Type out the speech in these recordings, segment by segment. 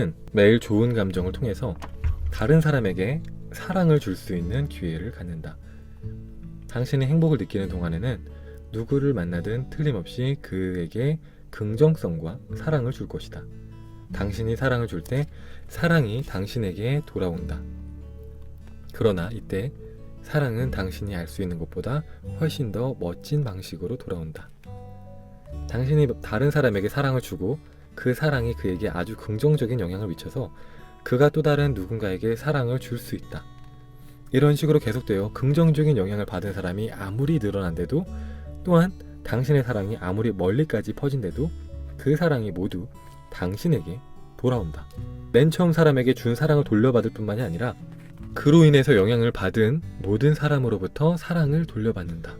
당신은 매일 좋은 감정을 통해서 다른 사람에게 사랑을 줄 수 있는 기회를 갖는다. 당신이 행복을 느끼는 동안에는 누구를 만나든 틀림없이 그에게 긍정성과 사랑을 줄 것이다. 당신이 사랑을 줄 때 사랑이 당신에게 돌아온다. 그러나 이때 사랑은 당신이 알 수 있는 것보다 훨씬 더 멋진 방식으로 돌아온다. 당신이 다른 사람에게 사랑을 주고 그 사랑이 그에게 아주 긍정적인 영향을 미쳐서 그가 또 다른 누군가에게 사랑을 줄 수 있다. 이런 식으로 계속되어 긍정적인 영향을 받은 사람이 아무리 늘어난데도, 또한 당신의 사랑이 아무리 멀리까지 퍼진데도 그 사랑이 모두 당신에게 돌아온다. 맨 처음 사람에게 준 사랑을 돌려받을 뿐만이 아니라 그로 인해서 영향을 받은 모든 사람으로부터 사랑을 돌려받는다.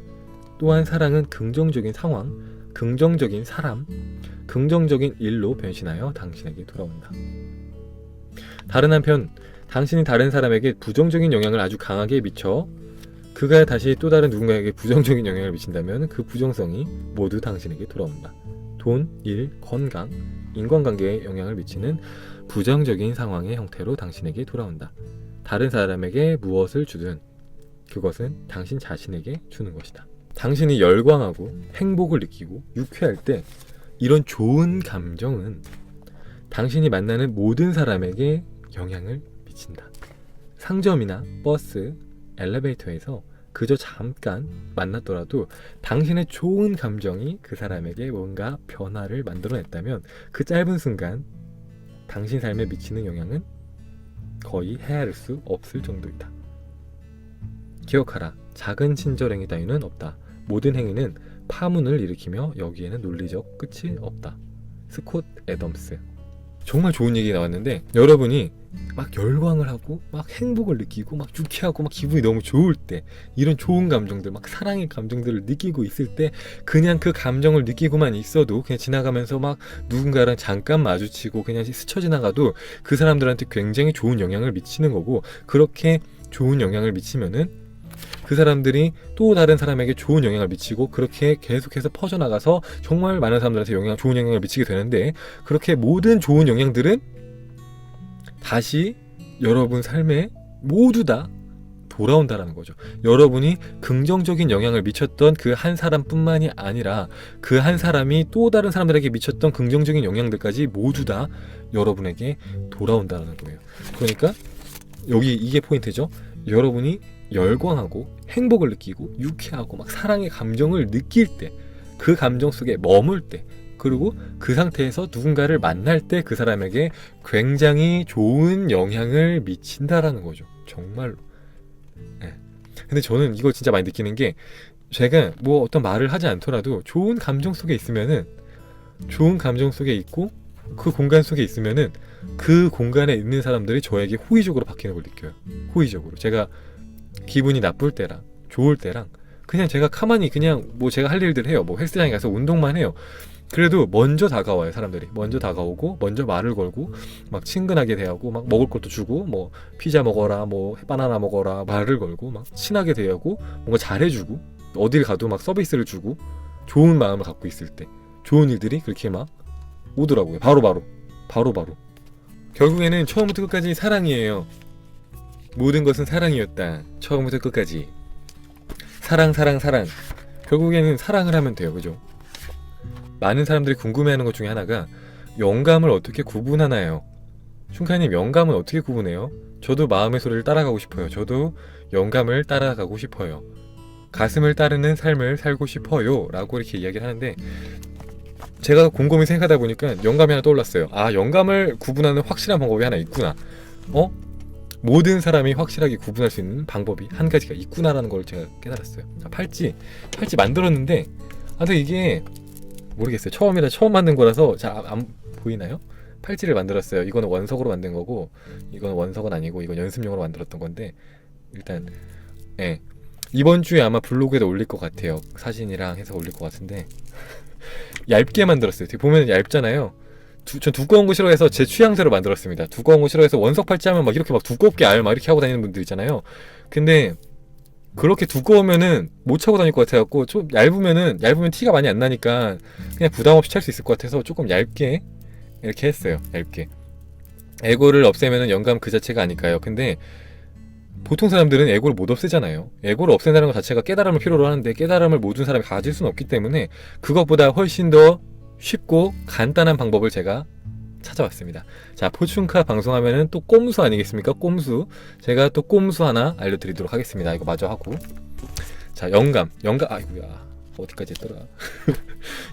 또한 사랑은 긍정적인 상황, 긍정적인 사람, 긍정적인 일로 변신하여 당신에게 돌아온다. 다른 한편, 당신이 다른 사람에게 부정적인 영향을 아주 강하게 미쳐 그가 다시 또 다른 누군가에게 부정적인 영향을 미친다면 그 부정성이 모두 당신에게 돌아온다. 돈, 일, 건강, 인간관계에 영향을 미치는 부정적인 상황의 형태로 당신에게 돌아온다. 다른 사람에게 무엇을 주든 그것은 당신 자신에게 주는 것이다. 당신이 열광하고 행복을 느끼고 유쾌할 때 이런 좋은 감정은 당신이 만나는 모든 사람에게 영향을 미친다. 상점이나 버스, 엘리베이터에서 그저 잠깐 만났더라도 당신의 좋은 감정이 그 사람에게 뭔가 변화를 만들어냈다면 그 짧은 순간 당신 삶에 미치는 영향은 거의 헤아릴 수 없을 정도이다. 기억하라. 작은 친절행위 따위는 없다. 모든 행위는 파문을 일으키며 여기에는 논리적 끝이 없다. 스콧 애덤스. 정말 좋은 얘기 나왔는데, 여러분이 막 열광을 하고 막 행복을 느끼고 막 유쾌하고 막 기분이 너무 좋을 때, 이런 좋은 감정들, 막 사랑의 감정들을 느끼고 있을 때 그냥 그 감정을 느끼고만 있어도, 그냥 지나가면서 막 누군가랑 잠깐 마주치고 그냥 스쳐 지나가도 그 사람들한테 굉장히 좋은 영향을 미치는 거고, 그렇게 좋은 영향을 미치면은 그 사람들이 또 다른 사람에게 좋은 영향을 미치고, 그렇게 계속해서 퍼져나가서 정말 많은 사람들한테 좋은 영향을 미치게 되는데, 그렇게 모든 좋은 영향들은 다시 여러분 삶에 모두 다 돌아온다라는 거죠. 여러분이 긍정적인 영향을 미쳤던 그 한 사람뿐만이 아니라 그 한 사람이 또 다른 사람들에게 미쳤던 긍정적인 영향들까지 모두 다 여러분에게 돌아온다는 거예요. 그러니까 여기 이게 포인트죠. 여러분이 열광하고 행복을 느끼고 유쾌하고 막 사랑의 감정을 느낄 때, 그 감정 속에 머물 때, 그리고 그 상태에서 누군가를 만날 때 그 사람에게 굉장히 좋은 영향을 미친다라는 거죠. 정말로. 네. 근데 저는 이거 진짜 많이 느끼는 게, 제가 뭐 어떤 말을 하지 않더라도 좋은 감정 속에 있으면은, 좋은 감정 속에 있고 그 공간 속에 있으면은 그 공간에 있는 사람들이 저에게 호의적으로 바뀌는 걸 느껴요. 호의적으로. 제가 기분이 나쁠 때랑 좋을 때랑 그냥 제가 가만히 그냥 뭐 제가 할 일들 해요. 뭐 헬스장에 가서 운동만 해요. 그래도 먼저 다가와요. 사람들이 먼저 다가오고 먼저 말을 걸고 막 친근하게 대하고 막 먹을 것도 주고, 뭐 피자 먹어라, 뭐 바나나 먹어라 말을 걸고 막 친하게 대하고 뭔가 잘해주고, 어딜 가도 막 서비스를 주고, 좋은 마음을 갖고 있을 때 좋은 일들이 그렇게 막 오더라고요. 바로바로. 결국에는 처음부터 끝까지 사랑이에요. 모든 것은 사랑이었다. 처음부터 끝까지 사랑. 결국에는 사랑을 하면 돼요. 그죠? 많은 사람들이 궁금해하는 것 중에 하나가 영감을 어떻게 구분하나요? 슌카님, 영감은 어떻게 구분해요? 저도 마음의 소리를 따라가고 싶어요. 저도 영감을 따라가고 싶어요. 가슴을 따르는 삶을 살고 싶어요 라고 이렇게 이야기를 하는데, 제가 곰곰이 생각하다 보니까 영감이 하나 떠올랐어요. 아, 영감을 구분하는 확실한 방법이 하나 있구나. 모든 사람이 확실하게 구분할 수 있는 방법이 한 가지가 있구나라는 걸 제가 깨달았어요. 팔찌 만들었는데, 근데 이게 모르겠어요. 처음 만든 거라서 잘 안 보이나요? 팔찌를 만들었어요. 이거는 원석으로 만든 거고, 이건 원석은 아니고 이건 연습용으로 만들었던 건데, 일단 이번 주에 아마 블로그에도 올릴 것 같아요. 사진이랑 해서 올릴 것 같은데 얇게 만들었어요. 보면 얇잖아요. 전 두꺼운 거 싫어해서 제 취향대로 만들었습니다. 두꺼운 거 싫어해서 원석 팔찌 하면 막 이렇게 막 두껍게 막 이렇게 하고 다니는 분들 있잖아요. 근데 그렇게 두꺼우면은 못 차고 다닐 것 같아갖고, 좀 얇으면 티가 많이 안 나니까 그냥 부담 없이 찰 수 있을 것 같아서 조금 얇게 이렇게 했어요. 얇게. 에고를 없애면은 영감 그 자체가 아닐까요? 근데 보통 사람들은 에고를 못 없애잖아요. 에고를 없앤다는 것 자체가 깨달음을 필요로 하는데 깨달음을 모든 사람이 가질 수는 없기 때문에 그것보다 훨씬 더 쉽고 간단한 방법을 제가 찾아왔습니다. 자, 포춘카 방송하면은 또 꼼수 아니겠습니까? 꼼수. 제가 또 꼼수 하나 알려드리도록 하겠습니다. 이거 마저 하고. 자, 영감, 아이고야. 어디까지 했더라?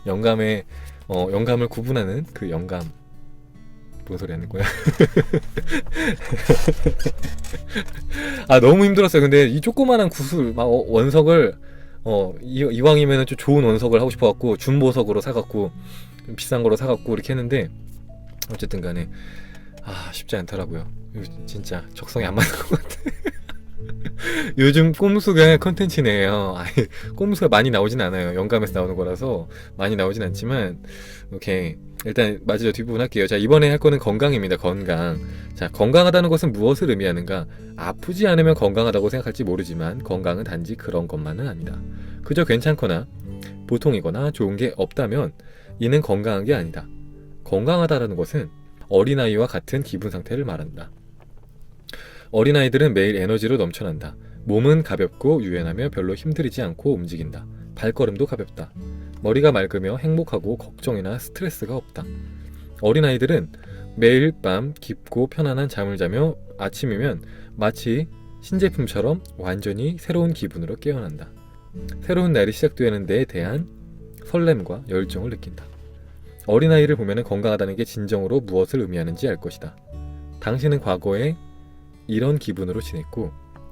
영감을 구분하는 그 영감. 뭔 소리 하는 거야? 아, 너무 힘들었어요. 근데 이 조그만한 구슬, 막 원석을, 이왕이면은 좀 좋은 원석을 하고 싶어갖고, 준보석으로 사갖고, 좀 비싼 거로 사갖고, 이렇게 했는데, 어쨌든 간에, 쉽지 않더라고요. 진짜 적성에 안 맞는 것 같아. 요즘 꼼수가 컨텐츠네요. 꼼수가 많이 나오진 않아요. 영감에서 나오는 거라서 많이 나오진 않지만, 오케이. 일단 마저 뒷부분 할게요. 자, 이번에 할 거는 건강입니다. 건강. 자, 건강하다는 것은 무엇을 의미하는가? 아프지 않으면 건강하다고 생각할지 모르지만 건강은 단지 그런 것만은 아니다. 그저 괜찮거나 보통이거나 좋은 게 없다면 이는 건강한 게 아니다. 건강하다라는 것은 어린아이와 같은 기분 상태를 말한다. 어린아이들은 매일 에너지로 넘쳐난다. 몸은 가볍고 유연하며 별로 힘들이지 않고 움직인다. 발걸음도 가볍다. 머리가 맑으며 행복하고 걱정이나 스트레스가 없다. 어린아이들은 매일 밤 깊고 편안한 잠을 자며 아침이면 마치 신제품처럼 완전히 새로운 기분으로 깨어난다. 새로운 날이 시작되는 데에 대한 설렘과 열정을 느낀다. 어린아이를 보면 건강하다는 게 진정으로 무엇을 의미하는지 알 것이다. 당신은 과거에 이런 기분으로 지냈고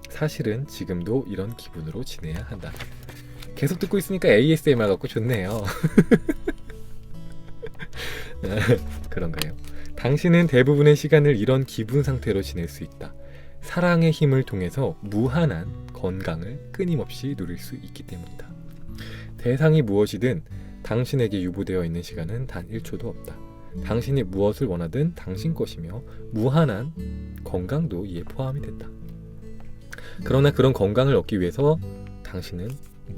사실은 지금도 이런 기분으로 지내야 한다. 계속 듣고 있으니까 ASMR 같고 좋네요. 그런가요? 당신은 대부분의 시간을 이런 기분 상태로 지낼 수 있다. 사랑의 힘을 통해서 무한한 건강을 끊임없이 누릴 수 있기 때문이다. 대상이 무엇이든 당신에게 유보되어 있는 시간은 단 1초도 없다. 당신이 무엇을 원하든 당신 것이며 무한한 건강도 이에 포함이 된다. 그러나 그런 건강을 얻기 위해서 당신은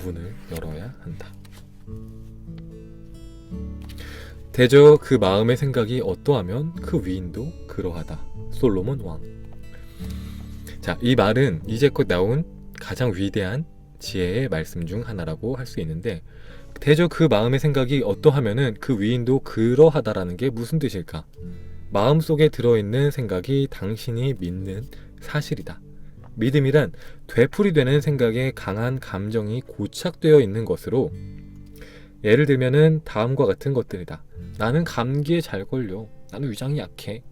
문을 열어야 한다. 대저 그 마음의 생각이 어떠하면 그 위인도 그러하다. 솔로몬 왕. 자, 이 말은 이제껏 나온 가장 위대한 지혜의 말씀 중 하나라고 할 수 있는데 대저 그 마음의 생각이 어떠하면은 그 위인도 그러하다라는 게 무슨 뜻일까? 마음속에 들어있는 생각이 당신이 믿는 사실이다. 믿음이란 되풀이되는 생각에 강한 감정이 고착되어 있는 것으로 예를 들면은 다음과 같은 것들이다. 나는 감기에 잘 걸려. 나는 위장이 약해.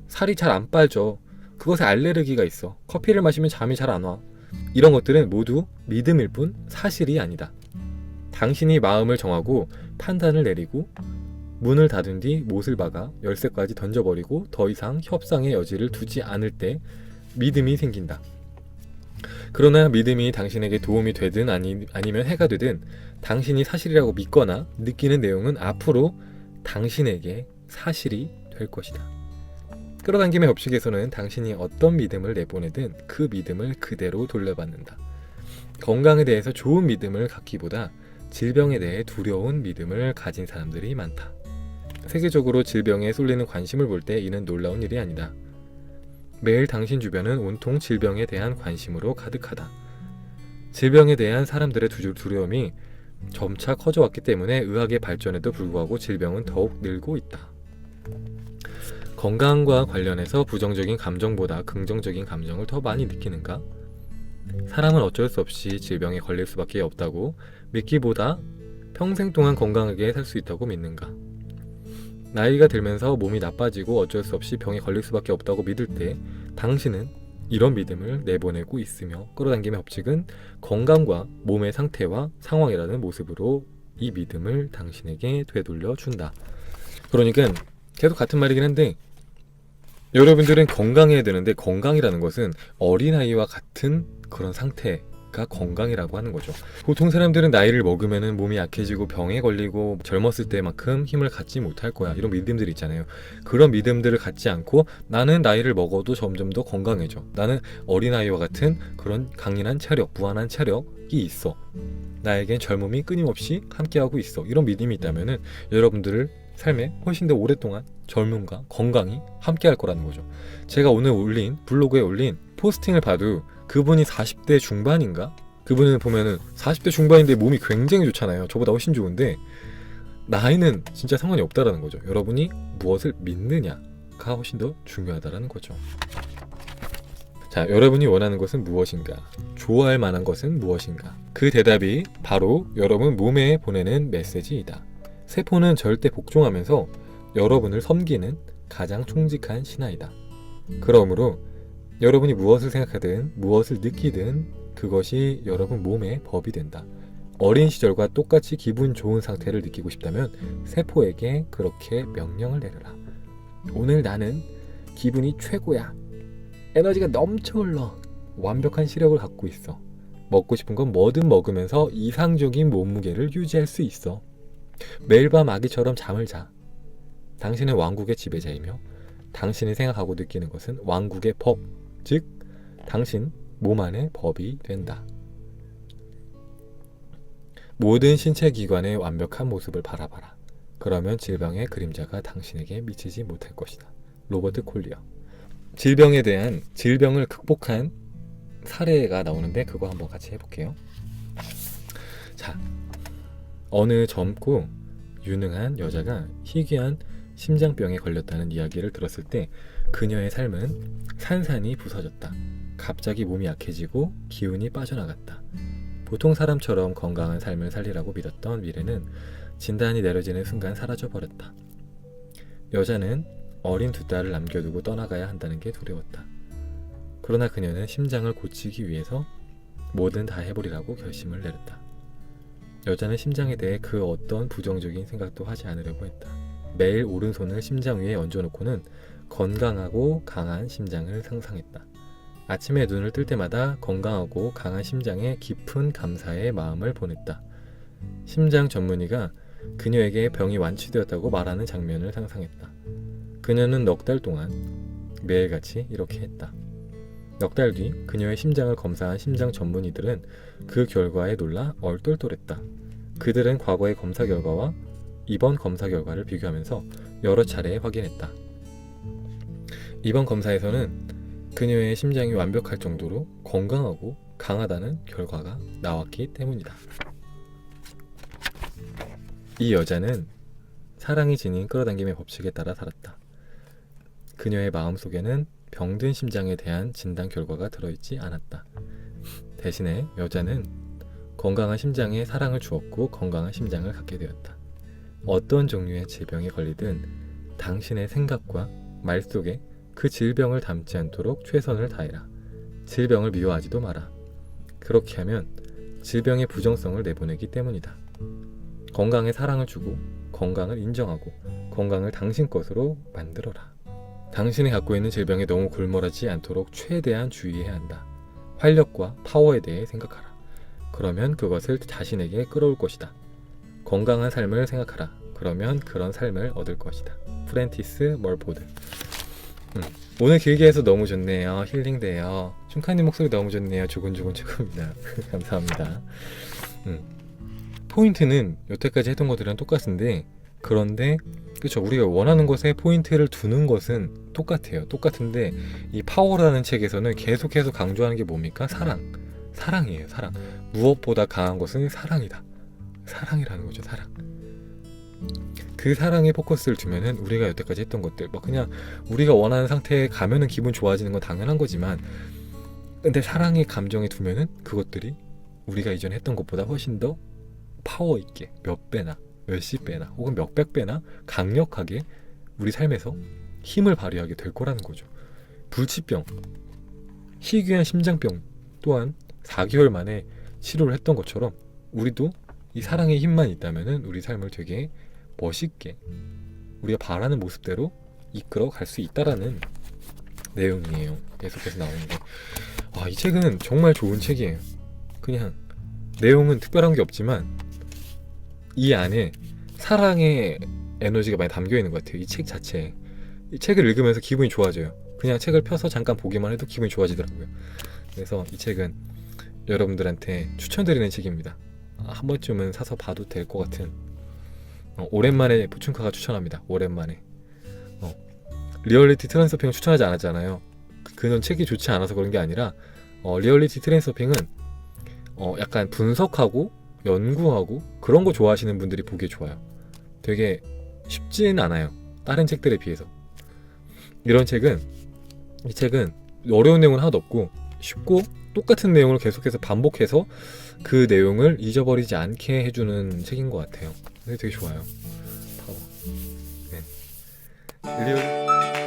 살이 잘 안 빠져. 그것에 알레르기가 있어. 커피를 마시면 잠이 잘 안 와. 이런 것들은 모두 믿음일 뿐 사실이 아니다. 당신이 마음을 정하고 판단을 내리고 문을 닫은 뒤 못을 박아 열쇠까지 던져버리고 더 이상 협상의 여지를 두지 않을 때 믿음이 생긴다. 그러나 믿음이 당신에게 도움이 되든 아니면 해가 되든 당신이 사실이라고 믿거나 느끼는 내용은 앞으로 당신에게 사실이 될 것이다. 끌어당김의 법칙에서는 당신이 어떤 믿음을 내보내든 그 믿음을 그대로 돌려받는다. 건강에 대해서 좋은 믿음을 갖기보다 질병에 대해 두려운 믿음을 가진 사람들이 많다. 세계적으로 질병에 쏠리는 관심을 볼 때 이는 놀라운 일이 아니다. 매일 당신 주변은 온통 질병에 대한 관심으로 가득하다. 질병에 대한 사람들의 두려움이 점차 커져왔기 때문에 의학의 발전에도 불구하고 질병은 더욱 늘고 있다. 건강과 관련해서 부정적인 감정보다 긍정적인 감정을 더 많이 느끼는가? 사람은 어쩔 수 없이 질병에 걸릴 수밖에 없다고 믿기보다 평생 동안 건강하게 살 수 있다고 믿는가? 나이가 들면서 몸이 나빠지고 어쩔 수 없이 병에 걸릴 수밖에 없다고 믿을 때 당신은 이런 믿음을 내보내고 있으며 끌어당김의 법칙은 건강과 몸의 상태와 상황이라는 모습으로 이 믿음을 당신에게 되돌려 준다. 그러니까 계속 같은 말이긴 한데 여러분들은 건강해야 되는데 건강이라는 것은 어린아이와 같은 그런 상태가 건강이라고 하는 거죠. 보통 사람들은 나이를 먹으면 몸이 약해지고 병에 걸리고 젊었을 때만큼 힘을 갖지 못할 거야 이런 믿음들이 있잖아요. 그런 믿음들을 갖지 않고 나는 나이를 먹어도 점점 더 건강해져. 나는 어린아이와 같은 그런 강인한 체력, 무한한 체력이 있어. 나에겐 젊음이 끊임없이 함께하고 있어. 이런 믿음이 있다면 여러분들을 삶에 훨씬 더 오랫동안 젊음과 건강이 함께 할 거라는 거죠. 제가 오늘 블로그에 올린 포스팅을 봐도 그분이 40대 중반인가? 그분은 보면은 40대 중반인데 몸이 굉장히 좋잖아요. 저보다 훨씬 좋은데 나이는 진짜 상관이 없다라는 거죠. 여러분이 무엇을 믿느냐가 훨씬 더 중요하다라는 거죠. 자, 여러분이 원하는 것은 무엇인가? 좋아할 만한 것은 무엇인가? 그 대답이 바로 여러분 몸에 보내는 메시지이다. 세포는 절대 복종하면서 여러분을 섬기는 가장 충직한 신하이다. 그러므로 여러분이 무엇을 생각하든 무엇을 느끼든 그것이 여러분 몸의 법이 된다. 어린 시절과 똑같이 기분 좋은 상태를 느끼고 싶다면 세포에게 그렇게 명령을 내려라. 오늘 나는 기분이 최고야. 에너지가 넘쳐 흘러. 완벽한 시력을 갖고 있어. 먹고 싶은 건 뭐든 먹으면서 이상적인 몸무게를 유지할 수 있어. 매일 밤 아기처럼 잠을 자. 당신은 왕국의 지배자이며 당신이 생각하고 느끼는 것은 왕국의 법, 즉 당신 몸 안의 법이 된다. 모든 신체 기관의 완벽한 모습을 바라봐라. 그러면 질병의 그림자가 당신에게 미치지 못할 것이다. 로버트 콜리어. 질병을 극복한 사례가 나오는데 그거 한번 같이 해볼게요. 자, 어느 젊고 유능한 여자가 희귀한 심장병에 걸렸다는 이야기를 들었을 때 그녀의 삶은 산산이 부서졌다. 갑자기 몸이 약해지고 기운이 빠져나갔다. 보통 사람처럼 건강한 삶을 살리라고 믿었던 미래는 진단이 내려지는 순간 사라져버렸다. 여자는 어린 두 딸을 남겨두고 떠나가야 한다는 게 두려웠다. 그러나 그녀는 심장을 고치기 위해서 뭐든 다 해보리라고 결심을 내렸다. 여자는 심장에 대해 그 어떤 부정적인 생각도 하지 않으려고 했다. 매일 오른손을 심장 위에 얹어놓고는 건강하고 강한 심장을 상상했다. 아침에 눈을 뜰 때마다 건강하고 강한 심장에 깊은 감사의 마음을 보냈다. 심장 전문의가 그녀에게 병이 완치되었다고 말하는 장면을 상상했다. 그녀는 넉 달 동안 매일같이 이렇게 했다. 넉 달 뒤 그녀의 심장을 검사한 심장 전문의들은 그 결과에 놀라 얼떨떨했다. 그들은 과거의 검사 결과와 이번 검사 결과를 비교하면서 여러 차례 확인했다. 이번 검사에서는 그녀의 심장이 완벽할 정도로 건강하고 강하다는 결과가 나왔기 때문이다. 이 여자는 사랑이 지닌 끌어당김의 법칙에 따라 살았다. 그녀의 마음속에는 병든 심장에 대한 진단 결과가 들어있지 않았다. 대신에 여자는 건강한 심장에 사랑을 주었고 건강한 심장을 갖게 되었다. 어떤 종류의 질병에 걸리든 당신의 생각과 말 속에 그 질병을 담지 않도록 최선을 다해라. 질병을 미워하지도 마라. 그렇게 하면 질병의 부정성을 내보내기 때문이다. 건강에 사랑을 주고 건강을 인정하고 건강을 당신 것으로 만들어라. 당신이 갖고 있는 질병에 너무 골몰하지 않도록 최대한 주의해야 한다. 활력과 파워에 대해 생각하라. 그러면 그것을 자신에게 끌어올 것이다. 건강한 삶을 생각하라. 그러면 그런 삶을 얻을 것이다. 프랜티스 멀포드. 오늘 길게 해서 너무 좋네요. 힐링돼요. 춘카님 목소리 너무 좋네요. 조근조근 최고입니다. 감사합니다. 포인트는 여태까지 했던 것들이랑 똑같은데 그런데 그쵸, 우리가 원하는 것에 포인트를 두는 것은 똑같아요. 똑같은데 이 파워라는 책에서는 계속해서 강조하는 게 뭡니까? 사랑이에요. 사랑. 무엇보다 강한 것은 사랑이다. 사랑이라는 거죠. 사랑. 그 사랑에 포커스를 두면은 우리가 여태까지 했던 것들 뭐 그냥 우리가 원하는 상태에 가면은 기분 좋아지는 건 당연한 거지만 근데 사랑의 감정에 두면은 그것들이 우리가 이전에 했던 것보다 훨씬 더 파워 있게 몇 배나 몇십 배나 혹은 몇백 배나 강력하게 우리 삶에서 힘을 발휘하게 될 거라는 거죠. 불치병, 희귀한 심장병 또한 4개월 만에 치료를 했던 것처럼 우리도 이 사랑의 힘만 있다면은 우리 삶을 되게 멋있게 우리가 바라는 모습대로 이끌어 갈 수 있다라는 내용이에요. 계속해서 나오는데 이 책은 정말 좋은 책이에요. 그냥 내용은 특별한 게 없지만 이 안에 사랑의 에너지가 많이 담겨 있는 것 같아요. 이 책 자체에. 이 책을 읽으면서 기분이 좋아져요. 그냥 책을 펴서 잠깐 보기만 해도 기분이 좋아지더라고요. 그래서 이 책은 여러분들한테 추천드리는 책입니다. 한 번쯤은 사서 봐도 될 것 같은 오랜만에 포춘카가 추천합니다. 오랜만에. 리얼리티 트랜서핑을 추천하지 않았잖아요. 그는 책이 좋지 않아서 그런 게 아니라 리얼리티 트랜서핑은 약간 분석하고 연구하고 그런 거 좋아하시는 분들이 보기에 좋아요. 되게 쉽지는 않아요. 다른 책들에 비해서. 이 책은 어려운 내용은 하나도 없고 쉽고 똑같은 내용을 계속해서 반복해서 그 내용을 잊어버리지 않게 해주는 책인 것 같아요. 근데 되게 좋아요. 파워. 네.